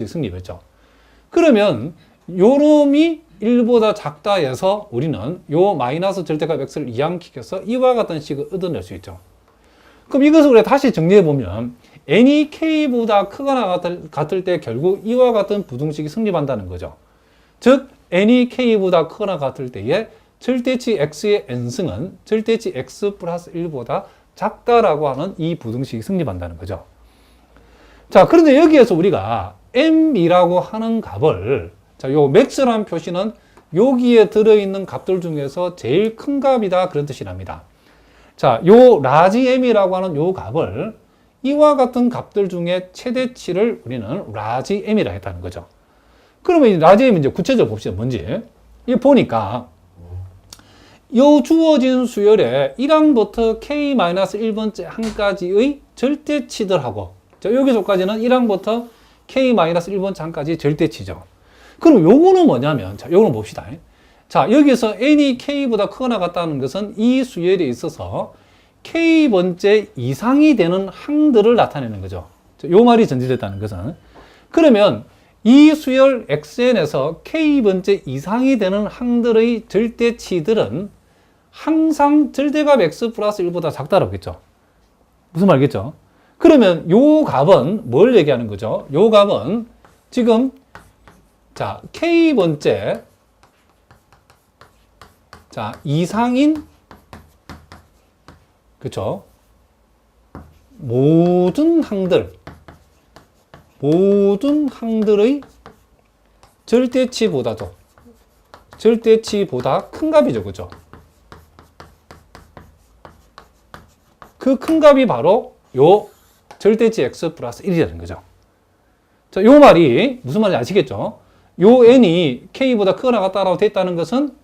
성립했죠. 그러면 요놈이 1보다 작다 해서 우리는 요 마이너스 절대값 x를 이항시켜서 이와 같은 식을 얻어낼 수 있죠. 그럼 이것을 우리가 다시 정리해보면 n이 k보다 크거나 같을 때 결국 이와 같은 부등식이 성립한다는 거죠. 즉 n이 k보다 크거나 같을 때에 절대치 x의 n승은 절대치 x 플러스 1보다 작다라고 하는 이 부등식이 성립한다는 거죠. 자, 그런데 여기에서 우리가 m이라고 하는 값을, 자, 요 max라는 표시는 여기에 들어있는 값들 중에서 제일 큰 값이다, 그런 뜻이랍니다. 자, 요 라지 m이라고 하는 요 값을 이와 같은 값들 중에 최대치를 우리는 라지 m이라 했다는 거죠. 그러면 이 라지 m 이제 구체적으로 봅시다. 뭔지. 이거 보니까 요 주어진 수열의 1항부터 k-1번째 항까지의 절대치들하고, 자, 여기서까지는 1항부터 k-1번째 항까지 절대치죠. 그럼 요거는 뭐냐면, 자, 요거는 봅시다. 자, 여기서 n이 k보다 크거나 같다는 것은 이 수열에 있어서 k번째 이상이 되는 항들을 나타내는 거죠. 자, 요 말이 전제됐다는 것은. 그러면 이 수열 xn에서 k번째 이상이 되는 항들의 절대치들은 항상 절대값 x 플러스 1보다 작다라고 했죠. 무슨 말이겠죠? 그러면 요 값은 뭘 얘기하는 거죠? 요 값은 지금 자, k번째 자, 이상인 그쵸? 모든 항들의 절대치보다 큰 값이죠. 그죠? 그 큰 값이 바로 요 절대치 x 플러스 1이라는 거죠. 자, 요 말이 무슨 말인지 아시겠죠? 요 n이 k보다 크거나 같다라고 됐다는 것은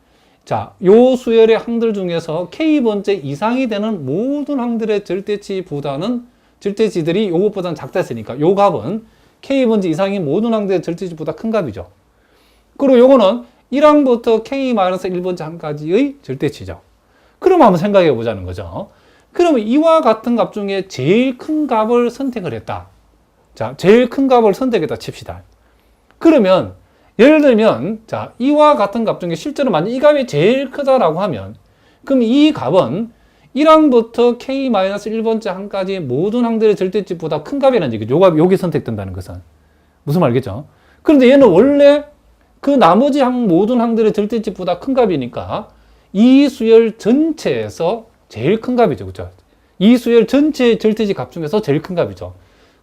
자, 요 수열의 항들 중에서 k번째 이상이 되는 모든 항들의 절대치들이 요것보다는 작다 했으니까 요 값은 k번째 이상인 모든 항들의 절대치보다 큰 값이죠. 그리고 요거는 1항부터 k-1번째 항까지의 절대치죠. 그럼 한번 생각해 보자는 거죠. 그러면 이와 같은 값 중에 제일 큰 값을 선택을 했다. 자, 제일 큰 값을 선택했다 칩시다. 그러면 예를 들면 자, 이와 같은 값 중에 실제로 만약 이 값이 제일 크다라고 하면 그럼 이 값은 1항부터 k-1번째 항까지 모든 항들의 절대치보다 큰 값이라는 얘기죠. 요 값이 여기 선택된다는 것은. 무슨 말이겠죠? 그런데 얘는 원래 그 나머지 모든 항들의 절대치보다 큰 값이니까 이 수열 전체에서 제일 큰 값이죠. 그죠? 이 수열 전체 절대치 값 중에서 제일 큰 값이죠.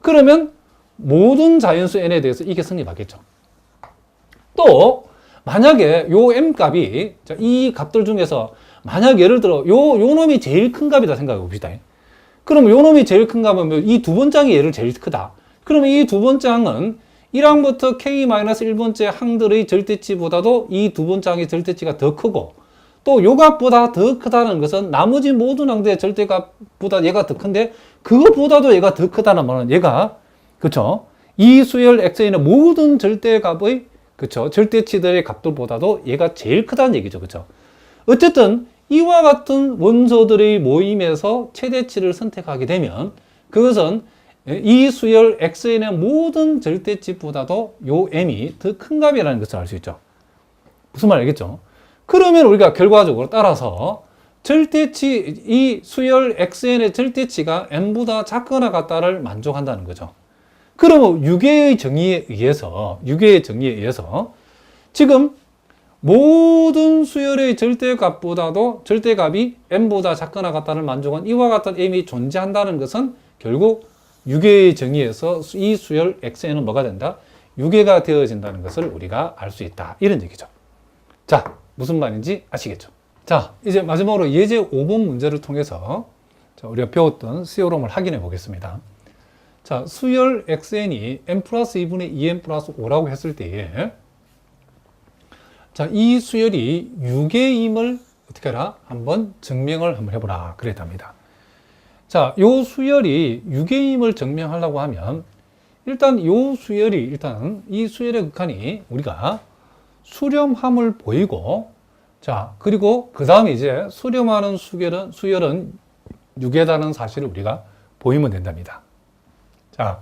그러면 모든 자연수 n에 대해서 이게 성립하겠죠. 또 만약에 요 m 값이 이 값들 중에서 만약 예를 들어 요 놈이 제일 큰 값이다 생각해 봅시다. 그러면 요 놈이 제일 큰 값이면 이 두 번째 항이 얘를 제일 크다. 그러면 이 두 번째 항은 1항부터 k-1번째 항들의 절대치보다도 이 두 번째 항의 절대치가 더 크고 또 요 값보다 더 크다는 것은 나머지 모든 항들의 절대값보다 얘가 더 큰데 그것보다도 얘가 더 크다는 말은 얘가 그쵸? 이 수열 x의 모든 절대값의 그쵸? 절대치들의 값들보다도 얘가 제일 크다는 얘기죠. 그쵸? 어쨌든 이와 같은 원소들의 모임에서 최대치를 선택하게 되면 그것은 이 수열 xn의 모든 절대치보다도 요 m이 더 큰 값이라는 것을 알 수 있죠. 무슨 말 알겠죠? 그러면 우리가 결과적으로 따라서 절대치, 이 수열 xn의 절대치가 n보다 작거나 같다를 만족한다는 거죠. 그러면 유괴의 정의에 의해서 지금 모든 수열의 절대값이 n보다 작거나 같다를 만족한 이와 같은 m이 존재한다는 것은 결국 유괴의 정의에서 이 수열 xn은 뭐가 된다? 유괴가 되어진다는 것을 우리가 알 수 있다. 이런 얘기죠. 자, 무슨 말인지 아시겠죠? 자, 이제 마지막으로 예제 5번 문제를 통해서 우리가 배웠던 수열음을 확인해 보겠습니다. 자, 수열 xn이 n 플러스 2분의 2n 플러스 5라고 했을 때에 자, 이 수열이 유괴임을 어떻게 하라? 한번 증명을 한번 해보라. 그랬답니다. 자, 요 수열이 유괴임을 증명하려고 하면 일단 이 수열의 극한이 우리가 수렴함을 보이고 자, 그리고 그 다음에 이제 수렴하는 수열은 유괴다는 사실을 우리가 보이면 된답니다. 자,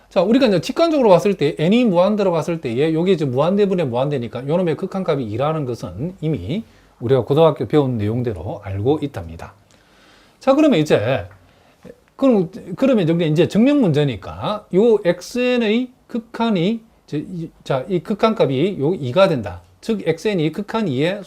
자, 우리가 이제 직관적으로 봤을 때 n이 무한대로 봤을 때에 요게 이제 무한대분의 무한대니까 요놈의 극한값이 2라는 것은 이미 우리가 고등학교 배운 내용대로 알고 있답니다. 자, 그러면 이제 증명 문제니까 요 xn의 극한이 이 극한값이 요 2가 된다. 즉 xn이 극한 2의